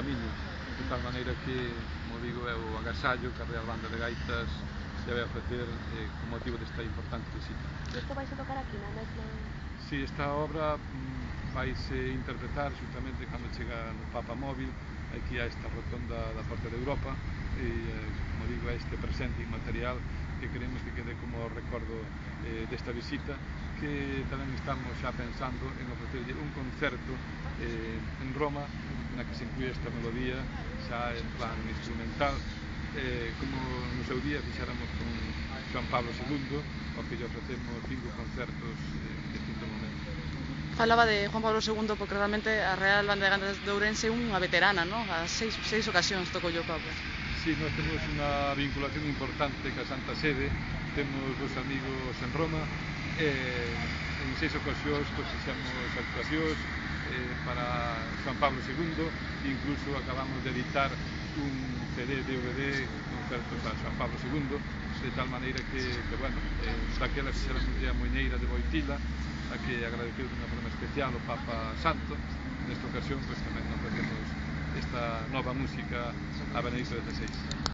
camiño, de tal maneira que, como digo, é o agasallo que a Real Banda de Gaitas se vai a ofrecer con motivo desta importante visita. Isto vai se tocar aquí na mesma... Si, esta obra vaise interpretar justamente cando chega no Papa Móvil aquí a esta rotonda da Porta de Europa e, como digo, a este presente inmaterial que queremos que quede como recordo desta visita, que tamén estamos xa pensando en ofrecerlle un concerto en Roma na que se inclúe esta melodía xa en plan instrumental, como no seu día fixéramos con Juan Pablo II, ao que lle ofrecemos 5 concertos en distintos momentos. Falaba de Juan Pablo II porque realmente a Real Banda de Gaitas de Ourense é unha veterana, non? A seis ocasións tocou o Papa. Si, nós temos unha vinculación importante ca Santa Sede, temos dos amigos en Roma, en 6 ocasións fixemos actuacións para Juan Pablo II, incluso acabamos de editar un CD-DVD concertos a Juan Pablo II, de tal maneira que bueno, daquela fixéramos a Muiñeira de Boitila, a que agradeceu de unha forma especial o Papa Santo. Nesta ocasión, tamén nos ofrecemos esta nova música a Benedicto XVI.